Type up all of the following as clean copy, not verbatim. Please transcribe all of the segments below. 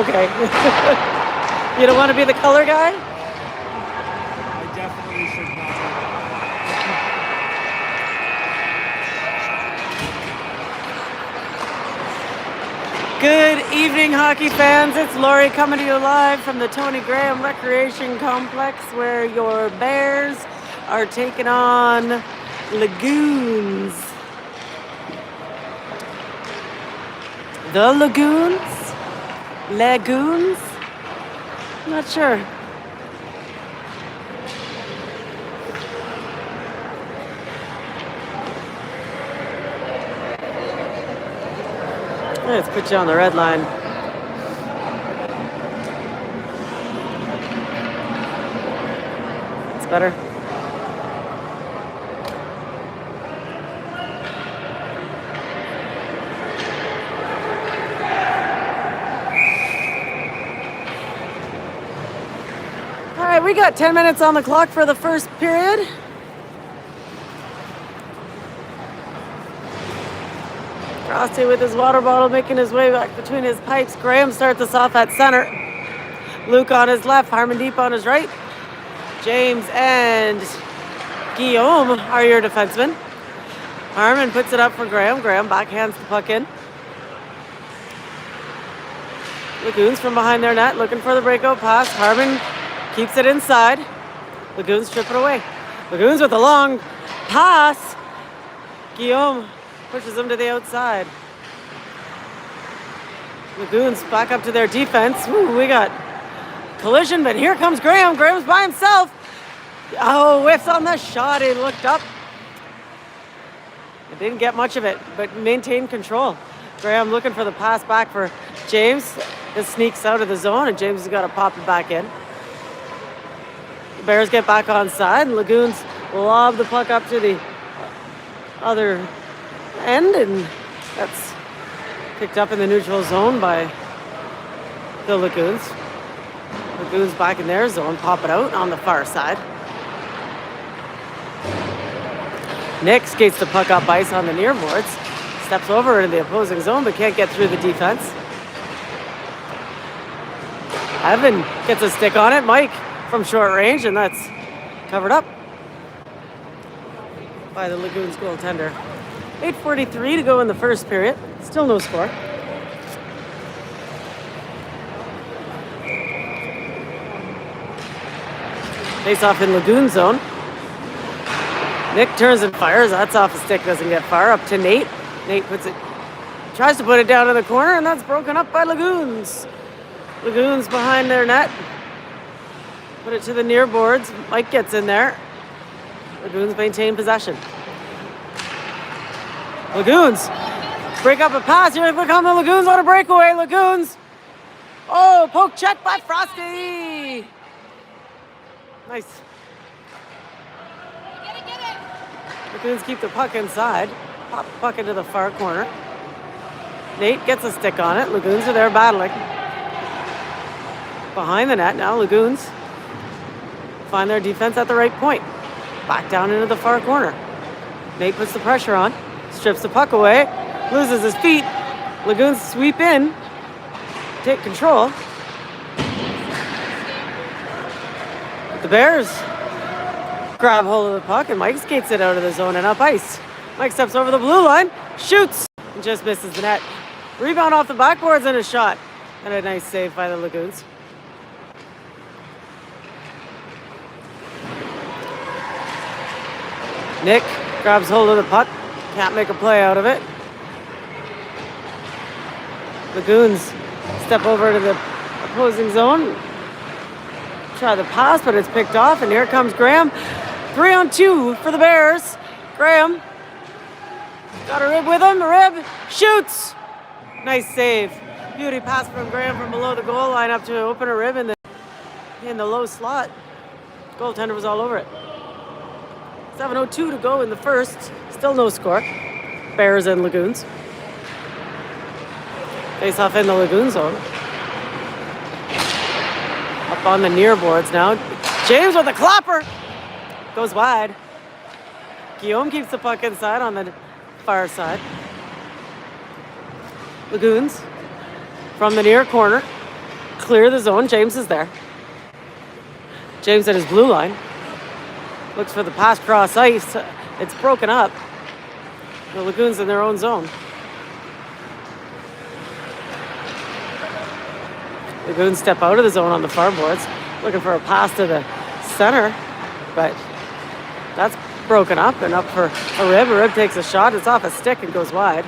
Okay. You don't want to be the color guy? I definitely should not be. Good evening, hockey fans. It's Lori coming to you live from the Tony Graham Recreation Complex, where your Bears are taking on Lagoons. The Lagoons? Lagoons? I'm not sure. Let's put you on the red line. It's better. All right, we got 10 minutes on the clock for the first period. Frosty with his water bottle making his way back between his pipes. Graham starts us off at center. Luke on his left, Harmon Deep on his right. James and Guillaume are your defensemen. Harmon puts it up for Graham. Graham backhands the puck in. Lagoons from behind their net looking for the breakout pass. Harmon keeps it inside. Lagoons strip it away. Lagoons with a long pass. Guillaume pushes them to the outside. Lagoons back up to their defense. Ooh, we got collision, but here comes Graham. Graham's by himself. Oh, whiffs on the shot. He looked up. It didn't get much of it, but maintained control. Graham looking for the pass back for James. This sneaks out of the zone, and James has got to pop it back in. The Bears get back on side, and Lagoons lob the puck up to the other end, and that's picked up in the neutral zone by the Lagoons. Lagoons back in their zone, pop it out on the far side. Nick skates the puck up ice on the near boards, steps over into the opposing zone, but can't get through the defense. Evan gets a stick on it. Mike from short range, and that's covered up by the Lagoons goaltender. 8:43 to go in the first period. Still no score. Face off in Lagoon zone. Nick turns and fires. That's off the stick, doesn't get far. Up to Nate. Nate tries to put it down in the corner, and that's broken up by Lagoons. Lagoons behind their net. Put it to the near boards. Mike gets in there. Lagoons maintain possession. Lagoons break up a pass. Here come the Lagoons on a breakaway. Lagoons. Oh, poke check by Frosty. Nice. Lagoons keep the puck inside. Pop the puck into the far corner. Nate gets a stick on it. Lagoons are there battling. Behind the net now, Lagoons find their defense at the right point. Back down into the far corner. Nate puts the pressure on. Strips the puck away, loses his feet. Lagoons sweep in, take control. The Bears grab hold of the puck, and Mike skates it out of the zone and up ice. Mike steps over the blue line, shoots, and just misses the net. Rebound off the backboards and a shot. And a nice save by the Lagoons. Nick grabs hold of the puck. Can't make a play out of it. Lagoons step over to the opposing zone. Try the pass, but it's picked off, and here comes Graham. 3-on-2 for the Bears. Graham got a rib with him. A rib. Shoots. Nice save. Beauty pass from Graham from below the goal line up to open a rib in the low slot. Goaltender was all over it. 7:02 to go in the first. Still no score. Bears and Lagoons. Face off in the Lagoon zone. Up on the near boards now. James with a clapper. Goes wide. Guillaume keeps the puck inside on the far side. Lagoons from the near corner. clear the zone. James is there. James at his blue line. Looks for the pass cross ice. It's broken up. The Lagoons in their own zone. Lagoons step out of the zone on the far boards. Looking for a pass to the center. But that's broken up and up for a rib. A rib takes a shot. It's off a stick and goes wide.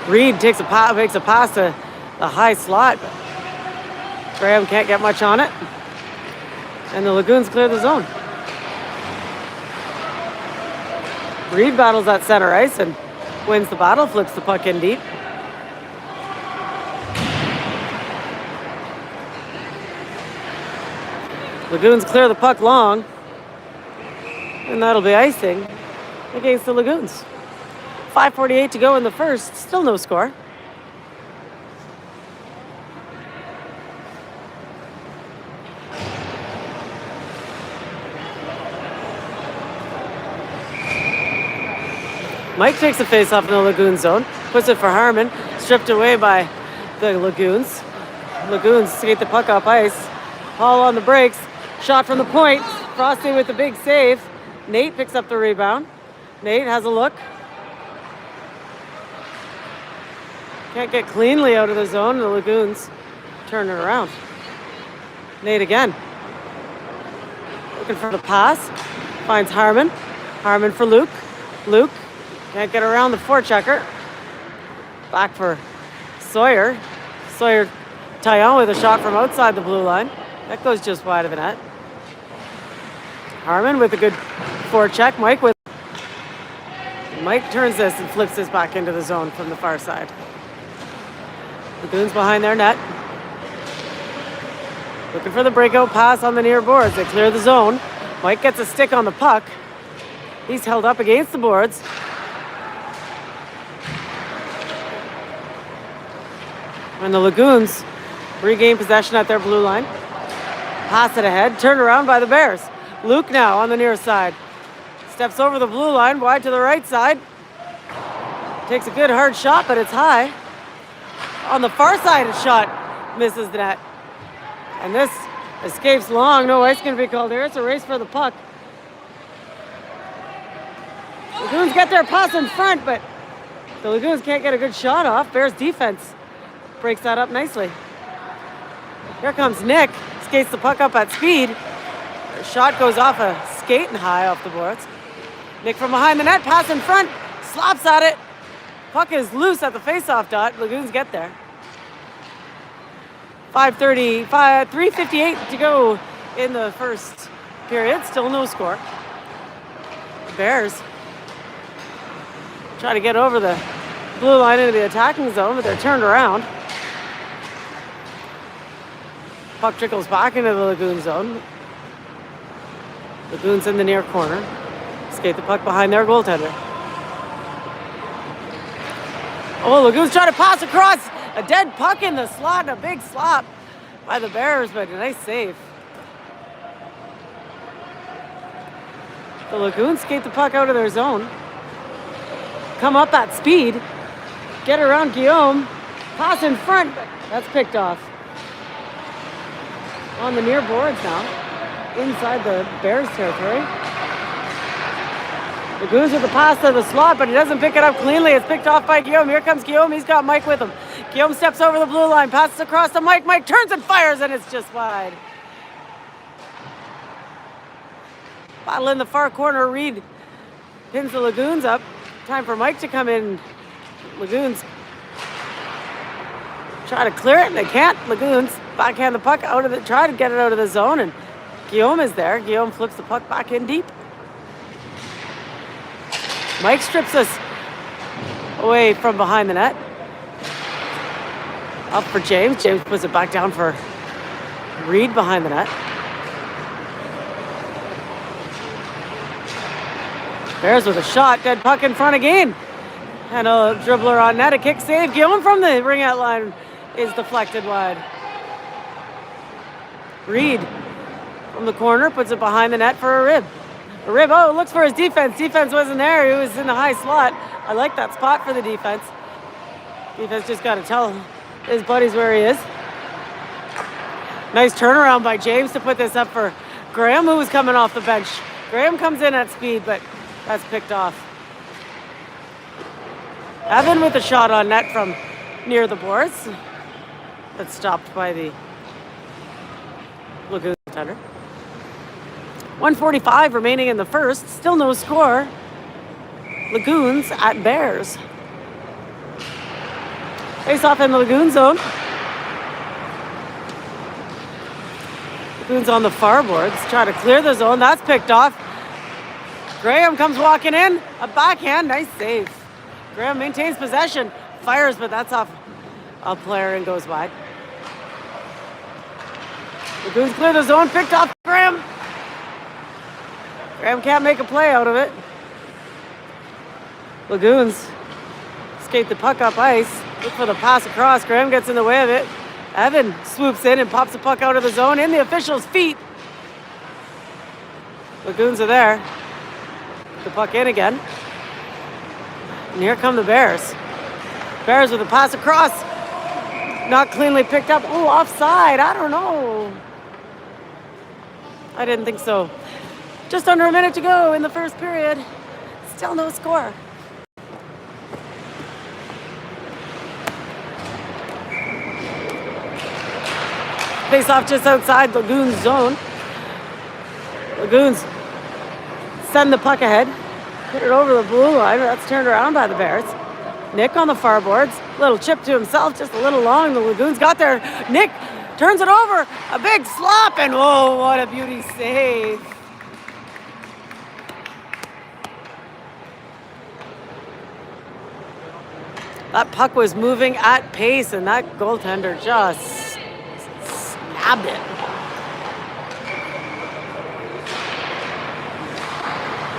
Reed makes a pass to the high slot. Graham can't get much on it. And the Lagoons clear the zone. Reed battles that center ice and wins the battle, flips the puck in deep. Lagoons clear the puck long. And that'll be icing against the Lagoons. 5:48 to go in the first. Still no score. Mike takes the face off in the Lagoon zone. Puts it for Harmon. Stripped away by the Lagoons. Lagoons skate the puck up ice. Hall on the brakes. Shot from the point. Frosty with the big save. Nate picks up the rebound. Nate has a look. Can't get cleanly out of the zone. The Lagoons turn it around. Nate again. Looking for the pass. Finds Harmon. Harmon for Luke. Luke can't get around the forechecker. Back for Sawyer. Sawyer Taillon with a shot from outside the blue line. That goes just wide of the net. Harmon with a good forecheck. Mike turns this and flips this back into the zone from the far side. Lagoons behind their net. Looking for the breakout pass on the near boards. They clear the zone. Mike gets a stick on the puck. He's held up against the boards. And the Lagoons regain possession at their blue line. Pass it ahead. Turned around by the Bears. Luke now on the near side. Steps over the blue line, wide to the right side. Takes a good hard shot, but it's high. On the far side, a shot misses the net. And this escapes long. No ice can be called here. It's a race for the puck. Lagoons get their pass in front, but the Lagoons can't get a good shot off. Bears defense breaks that up nicely. Here comes Nick. Skates the puck up at speed. The shot goes off a skate and high off the boards. Nick from behind the net, pass in front, slaps at it. Puck is loose at the face-off dot. Lagoons get there. 3:58 to go in the first period. Still no score. The Bears try to get over the blue line into the attacking zone, but they're turned around. Puck trickles back into the Lagoon zone. Lagoons in the near corner. Skate the puck behind their goaltender. Oh, Lagoons try to pass across. A dead puck in the slot and a big slop by the Bears, but a nice save. The Lagoons skate the puck out of their zone. Come up at speed. Get around Guillaume. Pass in front. That's picked off. On the near boards now. Inside the Bears territory. Lagoons with the pass to the slot, but he doesn't pick it up cleanly. It's picked off by Guillaume. Here comes Guillaume. He's got Mike with him. Guillaume steps over the blue line, passes across to Mike. Mike turns and fires, and it's just wide. Battle in the far corner. Reed pins the Lagoons up. Time for Mike to come in. Lagoons try to clear it, and they can't. Lagoons backhand the puck out of the, try to get it out of the zone, and Guillaume is there. Guillaume flips the puck back in deep. Mike strips us away from behind the net. Up for James. James puts it back down for Reed behind the net. Bears with a shot. Dead puck in front again. And a dribbler on net. A kick save. Guillaume from the ring out line is deflected wide. Reed from the corner puts it behind the net for a rib. A rib, oh, looks for his defense. Defense wasn't there. He was in the high slot. I like that spot for the defense. Defense just got to tell his buddies where he is. Nice turnaround by James to put this up for Graham, who was coming off the bench. Graham comes in at speed, but that's picked off. Evan with a shot on net from near the boards. That's stopped by the Lagoons tender. 1:45 remaining in the first. Still no score. Lagoons at Bears. Face off in the Lagoon zone. Lagoons on the far boards. Try to clear the zone. That's picked off. Graham comes walking in. A backhand. Nice save. Graham maintains possession. Fires, but that's off a player and goes wide. Lagoons clear the zone. Picked off Graham. Graham can't make a play out of it. Lagoons skate the puck up ice. Look for the pass across. Graham gets in the way of it. Evan swoops in and pops the puck out of the zone in the official's feet. Lagoons are there. The puck in again. And here come the Bears. Bears with a pass across. Not cleanly picked up. Oh, offside. I don't know. I didn't think so. Just under a minute to go in the first period. Still no score. Face off just outside Lagoons zone. Lagoons send the puck ahead. Put it over the blue line. That's turned around by the Bears. Nick on the far boards. Little chip to himself, just a little long. The Lagoons got there. Nick turns it over. A big slop, and whoa, what a beauty save. That puck was moving at pace, and that goaltender just snapped it.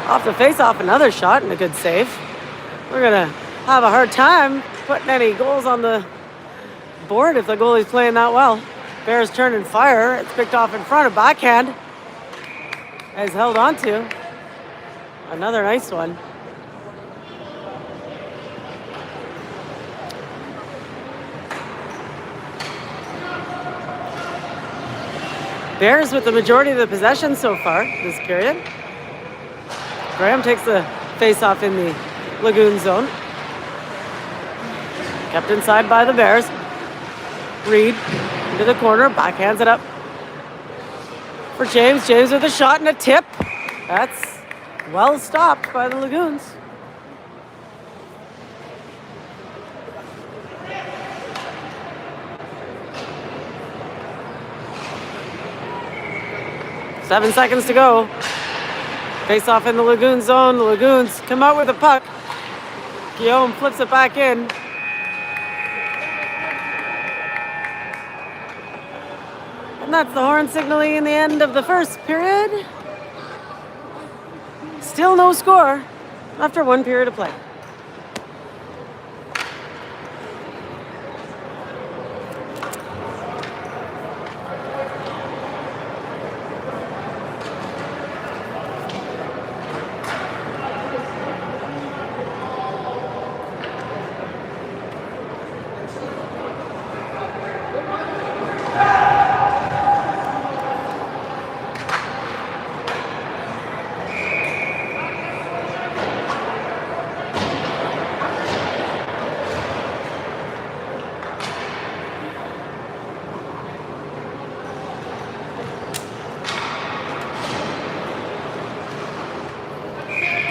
Off the face-off, another shot and a good save. We're going to have a hard time putting any goals on the board if the goalie's playing that well. Bears turn and fire. It's picked off in front. A backhand is held on to. Another nice one. Bears with the majority of the possession so far this period. Graham takes the face-off in the Lagoon zone. Kept inside by the Bears. Reed into the corner, backhands it up for James. James with a shot and a tip. That's well stopped by the Lagoons. Seven seconds to go. Face off in the Lagoon zone. The Lagoons come out with a puck. Guillaume flips it back in. And that's the horn signaling the end of the first period. Still no score after one period of play.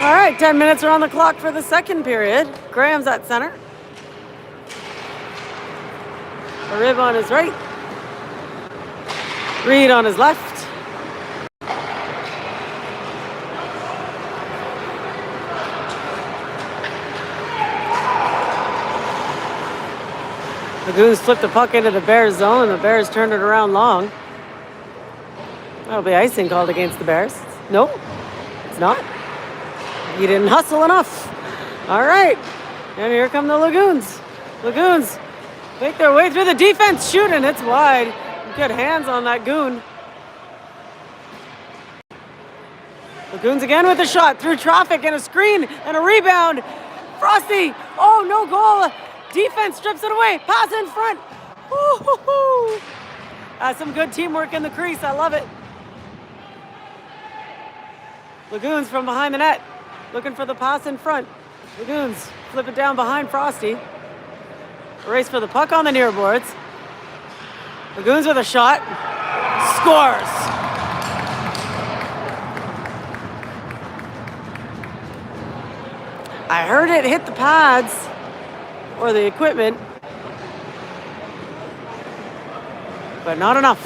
All right, 10 minutes are on the clock for the second period. Graham's at center. A rib on his right. Reed on his left. Lagoons flipped the puck into the Bears zone, and the Bears turned it around long. That'll be icing called against the Bears. No, it's not. He didn't hustle enough. All right, and here come the Lagoons. Lagoons make their way through the defense, shoot, and it's wide. Good hands on that goon. Lagoons again with a shot through traffic and a screen and a rebound. Frosty, oh, no goal. Defense strips it away. Pass in front. Woo-hoo-hoo. Some good teamwork in the crease. I love it. Lagoons from behind the net. Looking for the pass in front. Lagoons flip it down behind Frosty. Race for the puck on the near boards. Lagoons with a shot. Scores. I heard it hit the pads or the equipment, but not enough.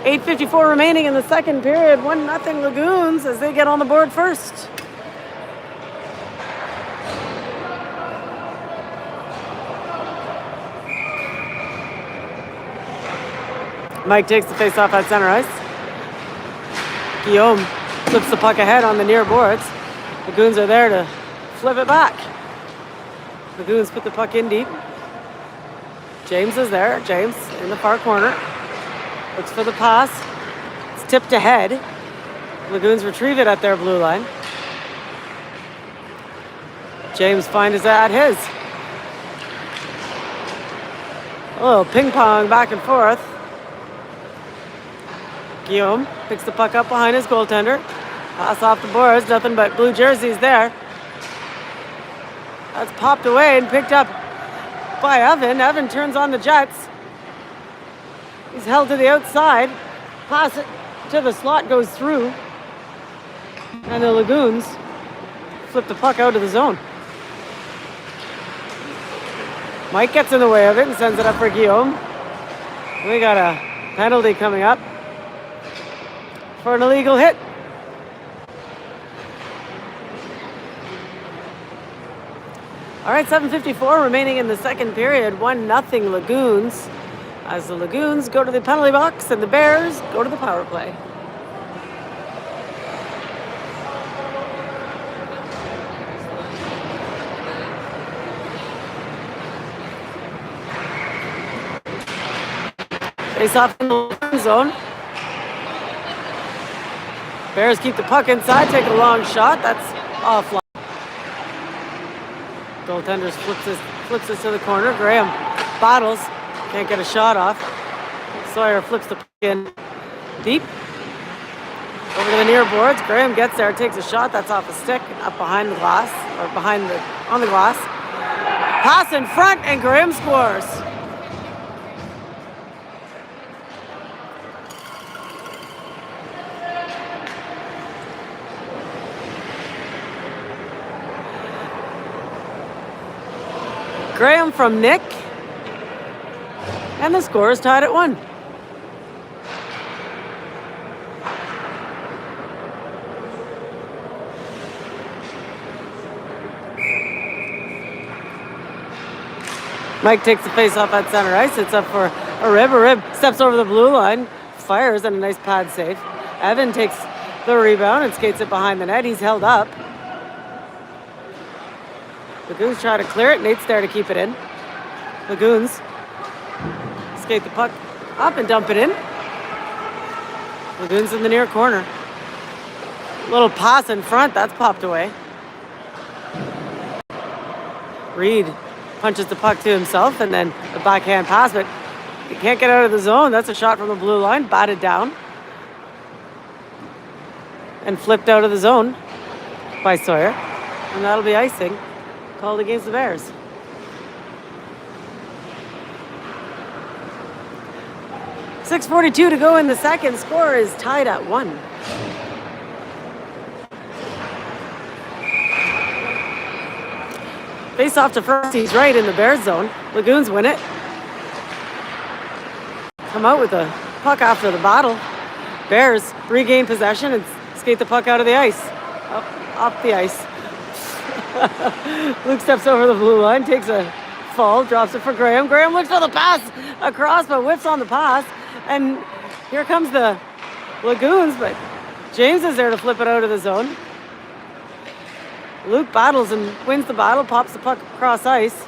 8:54 remaining in the second period. 1-0 Lagoons as they get on the board first. Mike takes the face-off at center ice. Guillaume flips the puck ahead on the near boards. Lagoons are there to flip it back. Lagoons put the puck in deep. James is there. James in the far corner. Looks for the pass. It's tipped ahead. Lagoons retrieve it at their blue line. James finds it at his. A little ping pong back and forth. Guillaume picks the puck up behind his goaltender. Pass off the boards. Nothing but blue jerseys there. That's popped away and picked up by Evan. Evan turns on the Jets. He's held to the outside. Pass it to the slot, goes through. And the Lagoons flip the puck out of the zone. Mike gets in the way of it and sends it up for Guillaume. We got a penalty coming up for an illegal hit. All right, 7:54 remaining in the second period. 1-0 Lagoons as the Lagoons go to the penalty box and the Bears go to the power play. Face off in the zone. Bears keep the puck inside, take a long shot. That's offline. Goaltender flips this to the corner. Graham battles, can't get a shot off. Sawyer flips the puck in deep. Over to the near boards. Graham gets there, takes a shot. That's off a stick, up behind the glass, or on the glass. Pass in front, and Graham scores. Graham from Nick, and the score is tied at 1. Mike takes the face off at center ice. It's up for a rib. A rib steps over the blue line, fires, and a nice pad save. Evan takes the rebound and skates it behind the net. He's held up. Lagoons try to clear it. Nate's there to keep it in. Lagoons skate the puck up and dump it in. Lagoons in the near corner. Little pass in front. That's popped away. Reed punches the puck to himself and then a backhand pass, but he can't get out of the zone. That's a shot from the blue line. Batted down. And flipped out of the zone by Sawyer. And that'll be icing. Called against the Bears. .6:42 to go in the second. Score is tied at 1. Face off to Frosty's right in the Bears zone. Lagoons win it. Come out with the puck after the battle. Bears regain possession and skate the puck out of the ice. Off the ice. Luke steps over the blue line, takes a fall, drops it for Graham. Graham looks for the pass across, but whiffs on the pass. And here comes the Lagoons, but James is there to flip it out of the zone. Luke battles and wins the battle, pops the puck across ice.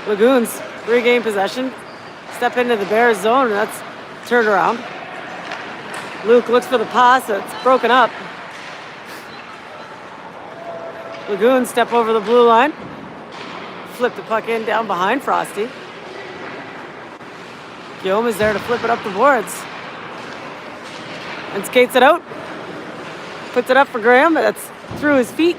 Lagoons regain possession, step into the Bears zone, and that's turned around. Luke looks for the pass, it's broken up. Lagoons step over the blue line. Flip the puck in down behind Frosty. Guillaume is there to flip it up the boards. And skates it out. Puts it up for Graham, but that's through his feet.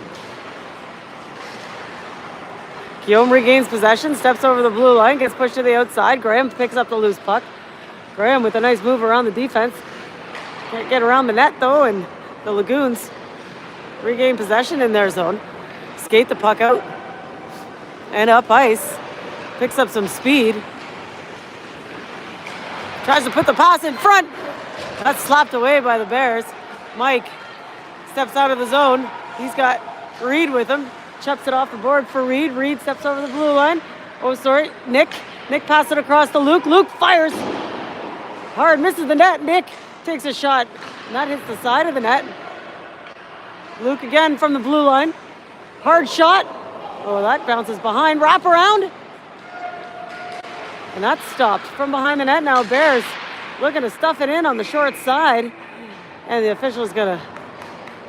Guillaume regains possession, steps over the blue line, gets pushed to the outside. Graham picks up the loose puck. Graham with a nice move around the defense. Can't get around the net though, and the Lagoons regain possession in their zone. Skate the puck out and up ice. Picks up some speed. Tries to put the pass in front. That's slapped away by the Bears. Mike steps out of the zone. He's got Reed with him. Chucks it off the board for Reed. Reed steps over the blue line. Oh, sorry, Nick. Nick passes it across to Luke. Luke fires. Hard, misses the net. Nick takes a shot. And that hits the side of the net. Luke again from the blue line. Hard shot. Oh, that bounces behind. Wrap around. And that's stopped from behind the net. Now Bears looking to stuff it in on the short side. And the official's going to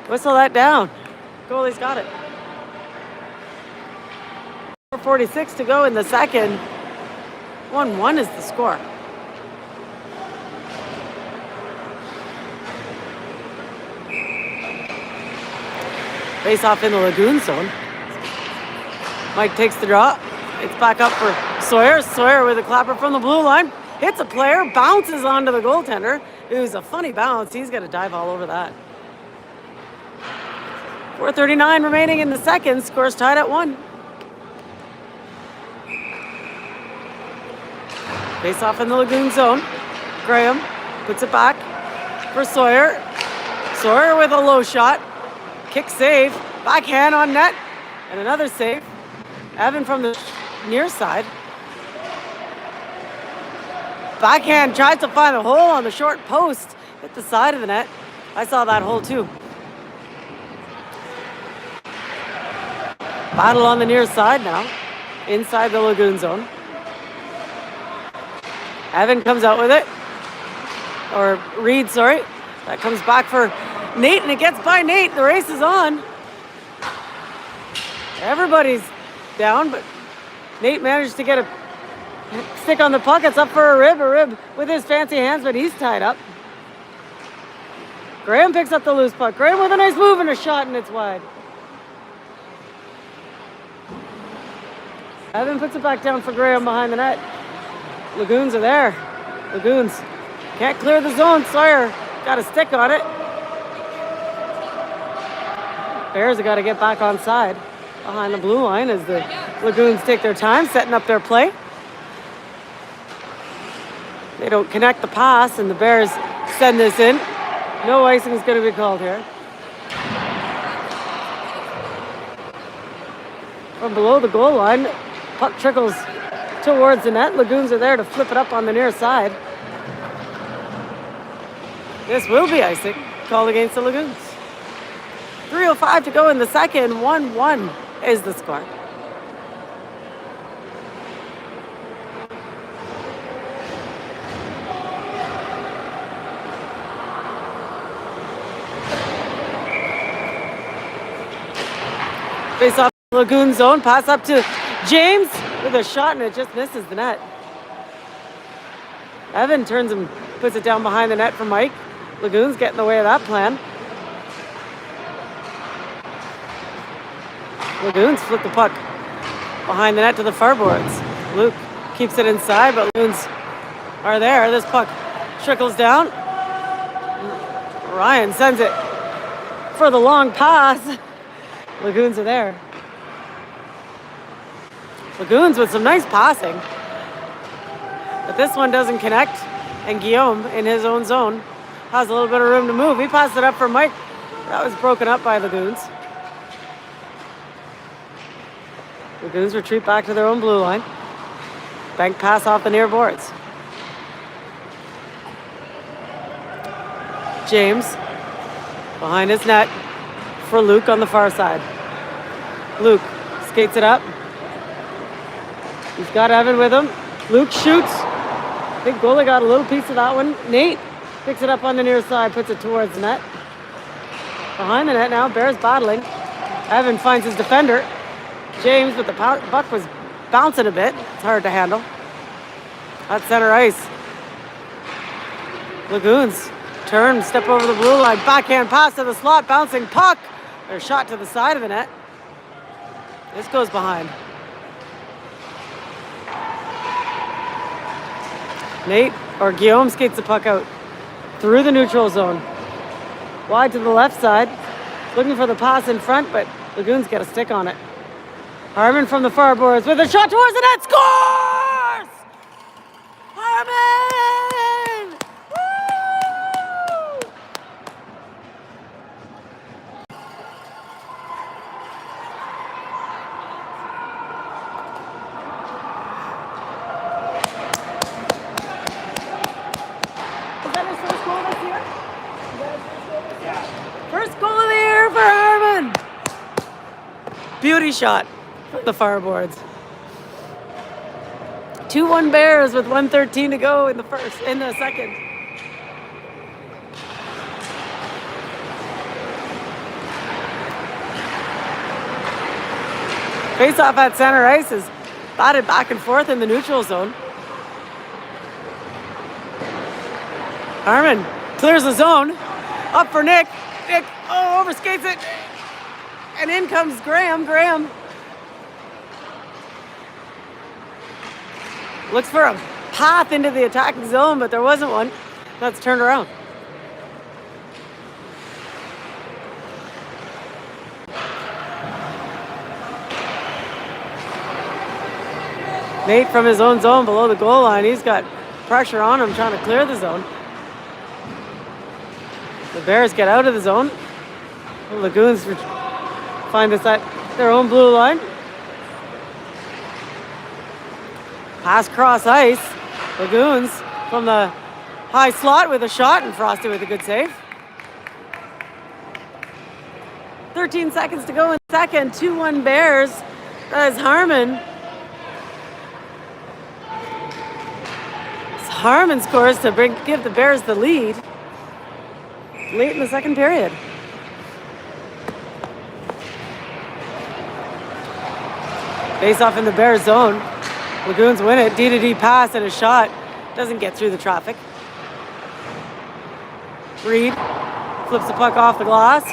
whistle that down. Goalie's got it. 4:46 to go in the second. 1-1 is the score. Face off in the Lagoon zone. Mike takes the draw. It's back up for Sawyer. Sawyer with a clapper from the blue line. Hits a player, bounces onto the goaltender. It was a funny bounce. He's got to dive all over that. 4:39 remaining in the second. Score's tied at 1. Face off in the Lagoon zone. Graham puts it back for Sawyer. Sawyer with a low shot. Kick save. Backhand on net. And another save. Evan from the near side. Backhand tries to find a hole on the short post. Hit the side of the net. I saw that hole too. Battle on the near side now. Inside the Lagoon zone. Evan comes out with it. Or Reed, sorry. That comes back for Nate, and it gets by Nate. The race is on. Everybody's down, but Nate managed to get a stick on the puck. It's up for a rib with his fancy hands, but he's tied up. Graham picks up the loose puck. Graham with a nice move and a shot, and it's wide. Evan puts it back down for Graham behind the net. Lagoons are there. Lagoons can't clear the zone. Sawyer got a stick on it. Bears have got to get back on side behind the blue line as the Lagoons take their time setting up their play. They don't connect the pass, and the Bears send this in. No icing is going to be called here. From below the goal line, puck trickles towards the net. Lagoons are there to flip it up on the near side. This will be icing called against the Lagoons. 3:05 to go in the second. 1-1 is the score. Face off Lagoon zone. Pass up to James with a shot, and it just misses the net. Evan turns and puts it down behind the net for Mike. Lagoons get in the way of that plan. Lagoons flip the puck behind the net to the far boards. Luke keeps it inside, but Lagoons are there. This puck trickles down. Ryan sends it for the long pass. Lagoons are there. Lagoons with some nice passing. But this one doesn't connect. And Guillaume, in his own zone, has a little bit of room to move. He passed it up for Mike. That was broken up by Lagoons. Lagoons retreat back to their own blue line. Bank pass off the near boards. James behind his net for Luke on the far side. Luke skates it up. He's got Evan with him. Luke shoots. I think goalie got a little piece of that one. Nate picks it up on the near side, puts it towards the net. Behind the net now, Bears battling. Evan finds his defender, James, but the puck was bouncing a bit. It's hard to handle. At center ice. Lagoons turn, step over the blue line, backhand pass to the slot, bouncing puck. Or shot to the side of the net. This goes behind. Guillaume skates the puck out through the neutral zone. Wide to the left side. Looking for the pass in front, but Lagoons get a stick on it. Harmon from the far boards with a shot towards the net. Scores! Harmon! Woo! Is that his first goal this year? First goal of the year for Harmon. Beauty shot from the far boards. 2-1 Bears with 1:13 to go in the second. Face off at center ice is batted back and forth in the neutral zone. Harmon clears the zone. Up for Nick. Nick, overskates it. And in comes Graham. Graham looks for a path into the attacking zone, but there wasn't one. That's turned around. Nate from his own zone below the goal line. He's got pressure on him trying to clear the zone. The Bears get out of the zone. The Lagoons find us at their own blue line. Pass cross ice. Lagoons from the high slot with a shot, and Frosty with a good save. 13 seconds to go in second. 2-1 Bears. That is Harmon. Harmon scores to give the Bears the lead late in the second period. Face off in the Bears zone. Lagoons win it. D-to-D pass and a shot. Doesn't get through the traffic. Reed flips the puck off the glass.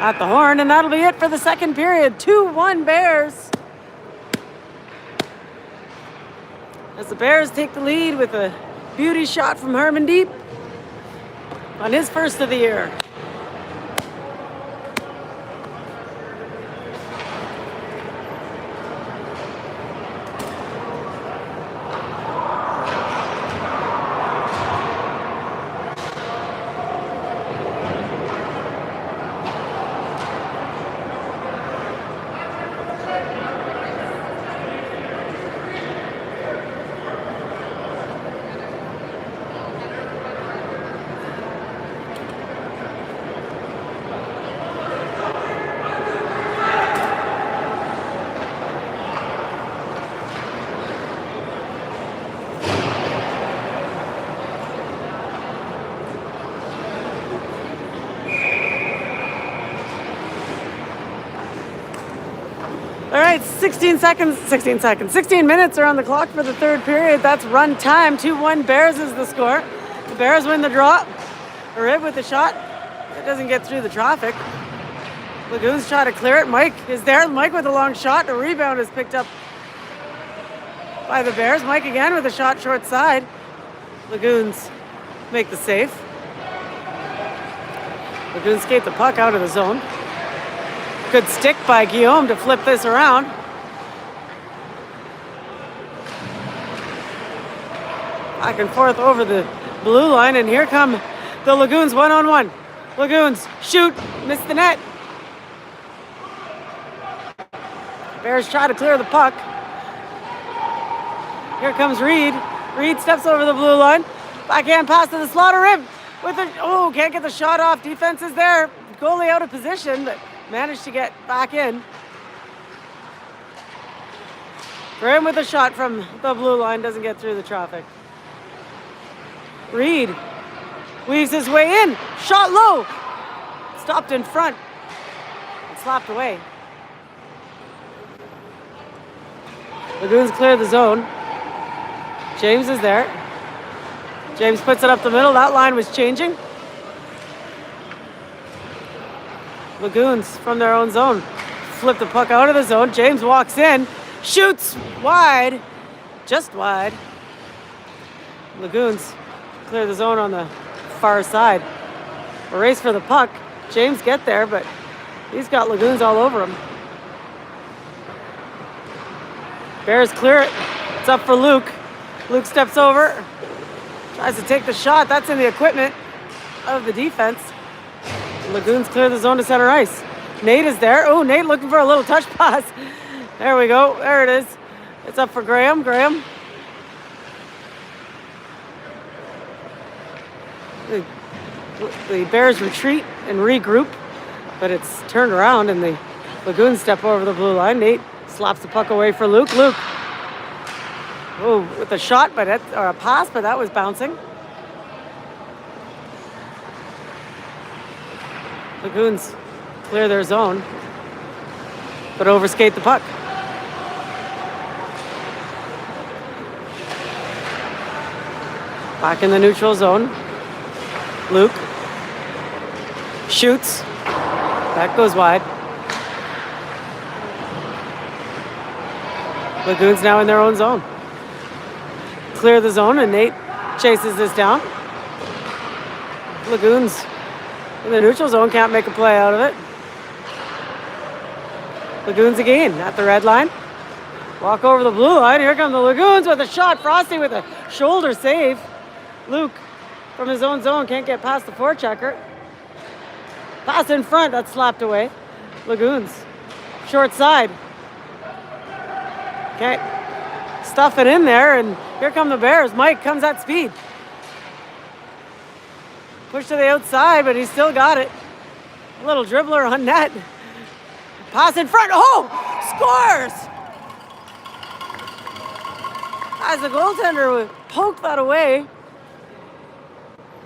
At the horn, and that'll be it for the second period. 2-1 Bears. As the Bears take the lead with a beauty shot from Herman Deep on his first of the year. All right, 16 minutes are on the clock for the third period. That's run time. 2-1 Bears is the score. The Bears win the draw. Rib with the shot. It doesn't get through the traffic. Lagoons try to clear it. Mike is there. Mike with a long shot. The rebound is picked up by the Bears. Mike again with a shot short side. Lagoons make the save. Lagoons skate the puck out of the zone. Good stick by Guillaume to flip this around. Back and forth over the blue line, and here come the Lagoons one-on-one. Lagoons shoot, miss the net. Bears try to clear the puck. Here comes Reed. Reed steps over the blue line. Backhand pass to the slaughter rib. Can't get the shot off. Defense is there. Goalie out of position, but managed to get back in. Graham with a shot from the blue line, doesn't get through the traffic. Reed weaves his way in. Shot low. stopped in front and slapped away. Lagoons clear the zone. James is there. James puts it up the middle. That line was changing. Lagoons from their own zone flip the puck out of the zone. James walks in, shoots wide, just wide. Lagoons clear the zone on the far side. A race for the puck. James get there, but he's got Lagoons all over him. Bears clear it. It's up for Luke. Luke steps over, tries to take the shot. That's in the equipment of the defense. Lagoons clear the zone to center ice. Nate is there. Oh, Nate looking for a little touch pass. There we go. There it is. It's up for Graham. Graham. The Bears retreat and regroup, but it's turned around and the Lagoons step over the blue line. Nate slaps the puck away for Luke. Luke. Oh, with a shot, or a pass, but that was bouncing. Lagoons clear their zone, but overskate the puck. Back in the neutral zone. Luke shoots. That goes wide. Lagoons now in their own zone. Clear the zone, and Nate chases this down. Lagoons in the neutral zone can't make a play out of it. Lagoons again at the red line. Walk over the blue line. Here come the Lagoons with a shot. Frosty with a shoulder save. Luke from his own zone can't get past the forechecker. Pass in front, that's slapped away. Lagoons, short side. Okay, stuff it in there, and here come the Bears. Mike comes at speed. Push to the outside, but he's still got it. A little dribbler on net. Pass in front. Oh, scores! As the goaltender would poke that away.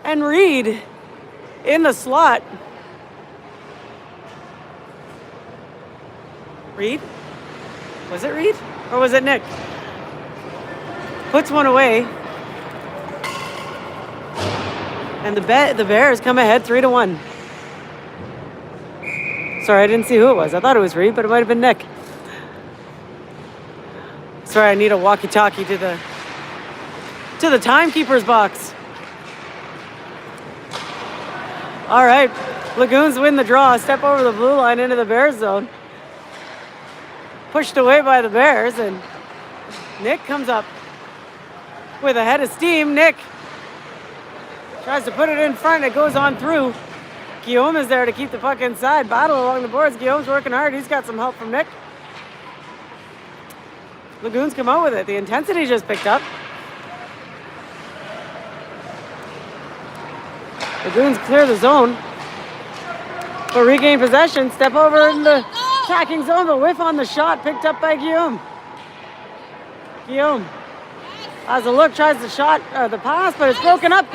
And Reed in the slot. Reed? Was it Reed? Or was it Nick? Puts one away. And the Bears come ahead 3-1. Sorry, I didn't see who it was. I thought it was Reed, but it might have been Nick. Sorry, I need a walkie-talkie to the timekeeper's box. All right, Lagoons win the draw. Step over the blue line into the Bears zone. Pushed away by the Bears, and Nick comes up with a head of steam. Nick tries to put it in front. It goes on through. Guillaume is there to keep the puck inside. Battle along the boards. Guillaume's working hard. He's got some help from Nick. Lagoons come out with it. The intensity just picked up. Lagoons clear the zone. But regain possession. Step over in the attacking zone, but whiff on the shot picked up by Guillaume. Guillaume has a look, tries the pass, but it's broken up.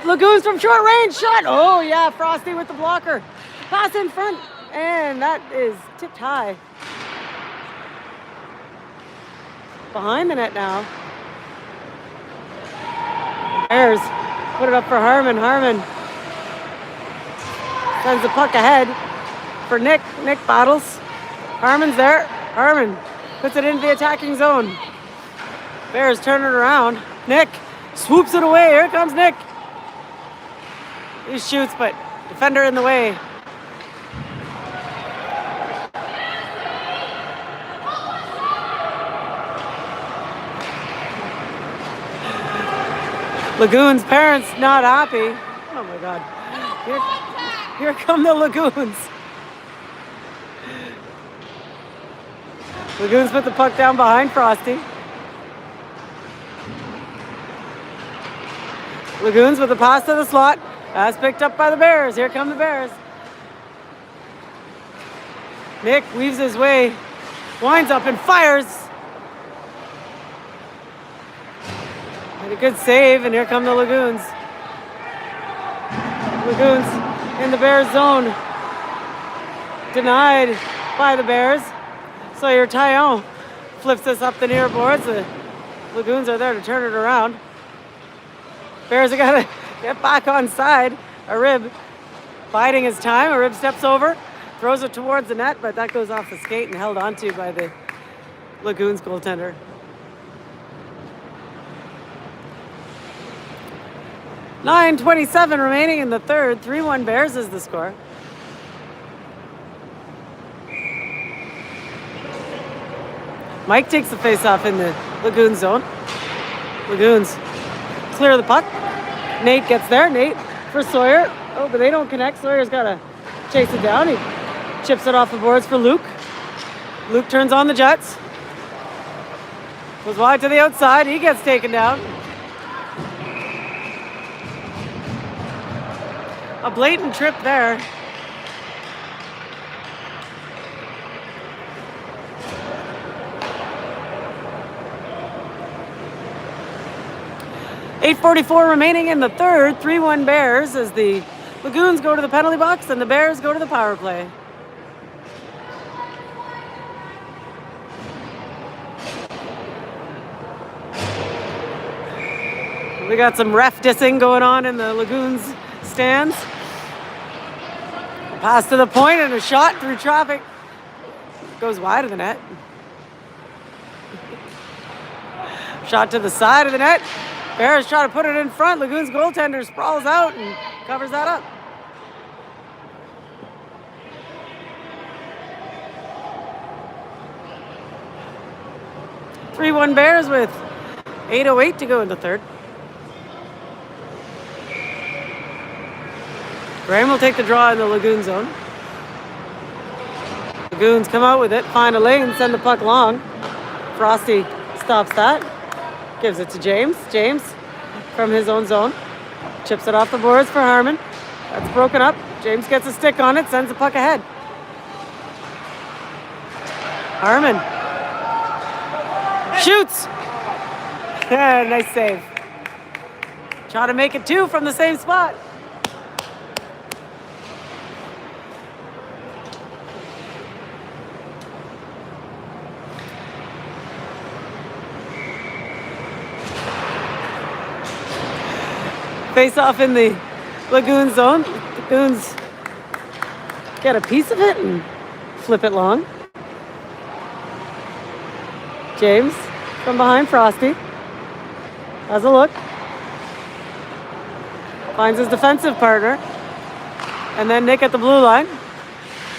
Lagoons from short range, shot. Oh yeah, Frosty with the blocker. Pass in front, and that is tipped high. Behind the net now. Bears put it up for Harmon. Harmon sends the puck ahead for Nick. Nick battles. Harmon's there. Harmon puts it into the attacking zone. Bears turn it around. Nick swoops it away. Here comes Nick. He shoots, but defender in the way. Lagoons' parents not happy. Oh my God. Here come the Lagoons. Lagoons put the puck down behind Frosty. Lagoons with the pass to the slot. That's picked up by the Bears. Here come the Bears. Nick weaves his way, winds up and fires. And a good save, and here come the Lagoons. Lagoons in the Bears zone. denied by the Bears. Sawyer Taillon flips this up the near boards. The Lagoons are there to turn it around. Bears are got to get back on side. A rib biding his time. A rib steps over, throws it towards the net, but that goes off the skate and held onto by the Lagoons goaltender. .27 remaining in the third. 3-1 Bears is the score. Mike takes the face-off in the Lagoon zone. Lagoons clear the puck. Nate gets there. Nate for Sawyer. Oh, but they don't connect. Sawyer's got to chase it down. He chips it off the boards for Luke. Luke turns on the Jets. Goes wide to the outside. He gets taken down. A blatant trip there. .8:44 remaining in the third. 3-1 Bears as the Lagoons go to the penalty box and the Bears go to the power play. We got some ref dissing going on in the Lagoons stands. A pass to the point and a shot through traffic. Goes wide of the net. Shot to the side of the net. Bears try to put it in front. Lagoons goaltender sprawls out and covers that up. .3-1 Bears with 8:08 to go in the third. Graham will take the draw in the Lagoon zone. Lagoons come out with it, find a lane, send the puck long. Frosty stops that. Gives it to James. James from his own zone. Chips it off the boards for Harmon. That's broken up. James gets a stick on it, sends the puck ahead. Harmon shoots. Nice save. Try to make it two from the same spot. Face off in the Lagoon zone. Lagoons get a piece of it and flip it long. James from behind Frosty. Has a look. Finds his defensive partner. And then Nick at the blue line.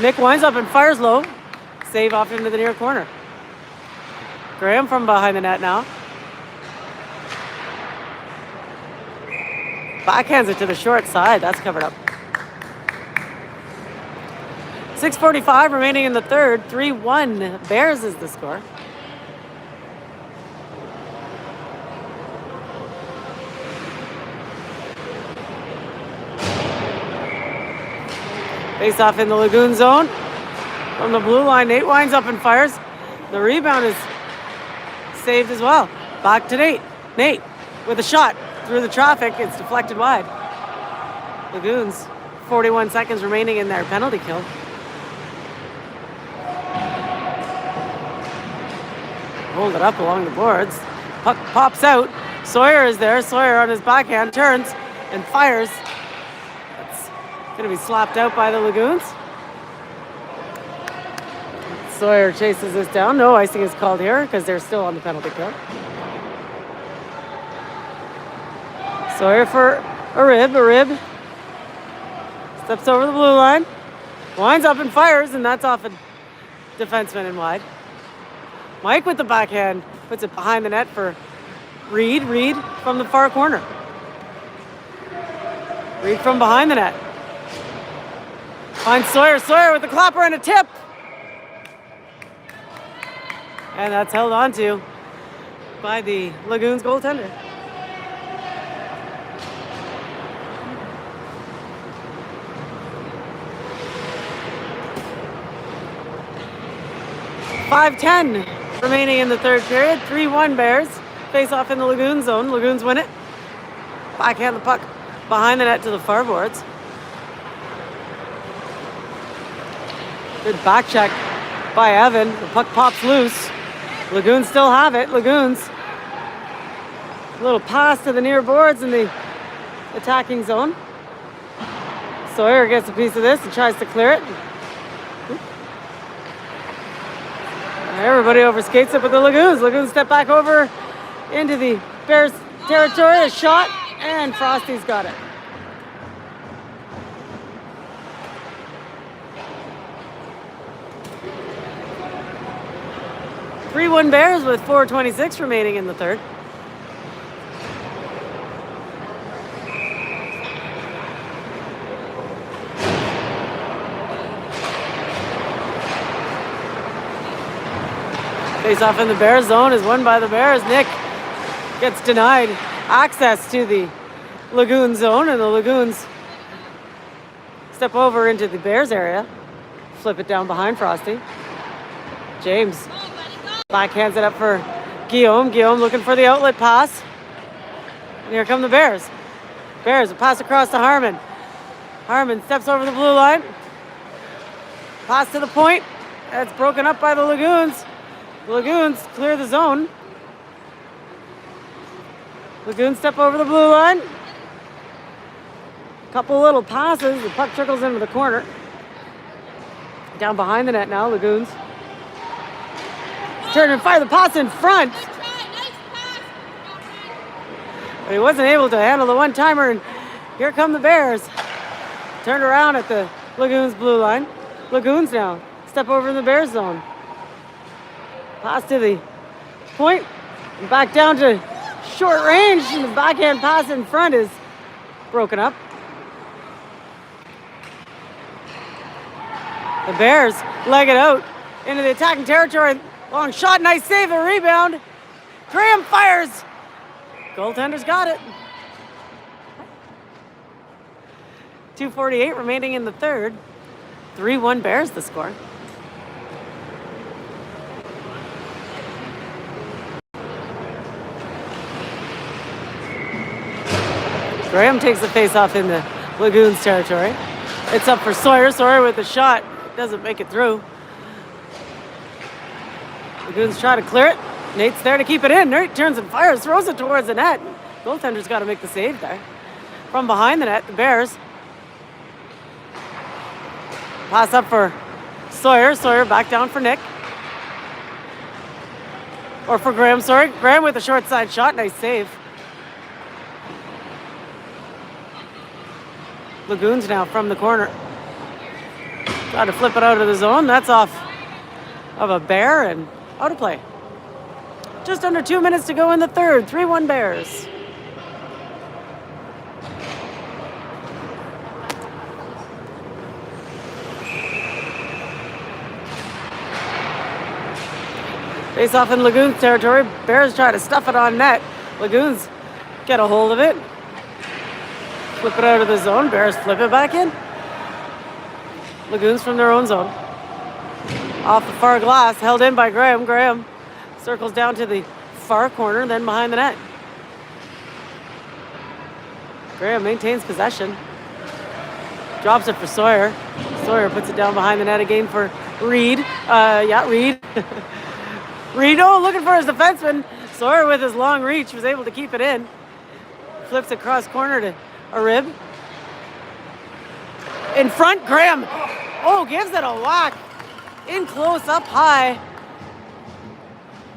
Nick winds up and fires low. Save off into the near corner. Graham from behind the net now. Backhands it to the short side. That's covered up. 6:45 remaining in the third. 3-1 Bears is the score. Face off in the Lagoon zone. From the blue line, Nate winds up and fires. The rebound is saved as well. Back to Nate. Nate with a shot. Through the traffic, it's deflected wide. Lagoons, 41 seconds remaining in their penalty kill. Hold it up along the boards. Puck pops out. Sawyer is there. Sawyer on his backhand turns and fires. It's going to be slapped out by the Lagoons. Sawyer chases this down. No icing is called here because they're still on the penalty kill. Sawyer for a rib. Steps over the blue line. Winds up and fires, and that's off a defenseman and wide. Mike with the backhand puts it behind the net for Reed. Reed from the far corner. Reed from behind the net. Finds Sawyer. Sawyer with the clapper and a tip. And that's held onto by the Lagoons goaltender. .5:10 remaining in the third period. 3-1 Bears. Face off in the Lagoon zone. Lagoons win it. Backhand the puck behind the net to the far boards. Good back check by Evan. The puck pops loose. Lagoons still have it. Lagoons. A little pass to the near boards in the attacking zone. Sawyer gets a piece of this and tries to clear it. Everybody overskates it, but the Lagoons. Lagoons step back over into the Bears territory. A shot, and Frosty's got it. (3-1) Bears with 4:26 remaining in the third. Face off in the Bears zone is won by the Bears. Nick gets denied access to the Lagoon zone, and the Lagoons step over into the Bears area. Flip it down behind Frosty. James backhands it up for Guillaume. Guillaume looking for the outlet pass. And here come the Bears. Bears, a pass across to Harmon. Harmon steps over the blue line. Pass to the point. That's broken up by the Lagoons. Lagoons clear the zone. Lagoons step over the blue line. Couple little passes. The puck trickles into the corner. Down behind the net now, Lagoons. Turn and fire the pass in front. But he wasn't able to handle the one-timer, and here come the Bears. Turned around at the Lagoons blue line. Lagoons now step over in the Bears zone. Pass to the point, and back down to short range, and the backhand pass in front is broken up. The Bears leg it out into the attacking territory. Long shot, nice save, a rebound. Graham fires. Goaltender's got it. 2:48 remaining in the third. 3-1 Bears the score. Graham takes the face-off in the Lagoons territory. It's up for Sawyer. Sawyer with a shot. Doesn't make it through. Lagoons try to clear it. Nate's there to keep it in. Nate turns and fires, throws it towards the net. Goaltender's got to make the save there. From behind the net, the Bears. Pass up for Sawyer. Sawyer back down for Nick. Or for Graham, sorry. Graham with a short side shot. Nice save. Lagoons now from the corner. Try to flip it out of the zone. That's off of a Bear and out of play. Just under 2 minutes to go in the third. 3-1 Bears. Face off in Lagoons territory. Bears try to stuff it on net. Lagoons get a hold of it. Flip it out of the zone. Bears flip it back in. Lagoons from their own zone. Off the far glass, held in by Graham. Graham circles down to the far corner, then behind the net. Graham maintains possession. Drops it for Sawyer. Sawyer puts it down behind the net again for Reed. Reed. Reed, looking for his defenseman. Sawyer with his long reach was able to keep it in. Flips across corner to a rib. In front, Graham. Gives it a whack. In close, up high.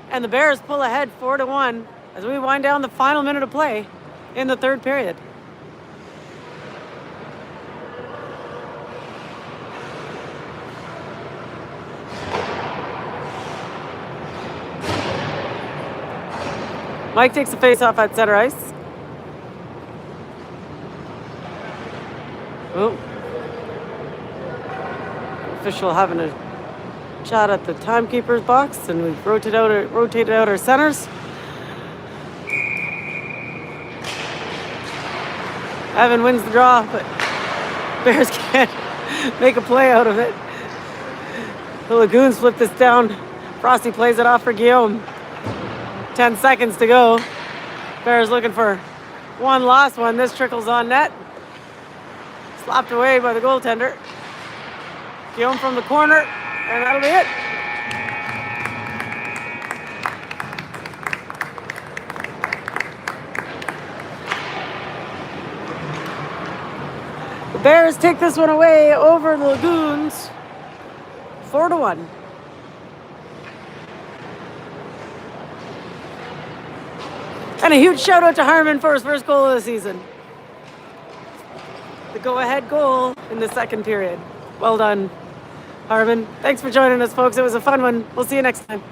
And the Bears pull ahead 4-1 as we wind down the final minute of play in the third period. Mike takes the face-off at center ice. Official having a chat at the timekeeper's box, and we've rotated out our centers. Evan wins the draw, but Bears can't make a play out of it. The Lagoons flip this down. Frosty plays it off for Guillaume. 10 seconds to go. Bears looking for one last one. This trickles on net. Slapped away by the goaltender. Guillaume from the corner, and that'll be it. The Bears take this one away over the Lagoons, 4-1. And a huge shout out to Harmon for his first goal of the season. The go-ahead goal in the second period. Well done, Harmon. Thanks for joining us, folks. It was a fun one. We'll see you next time.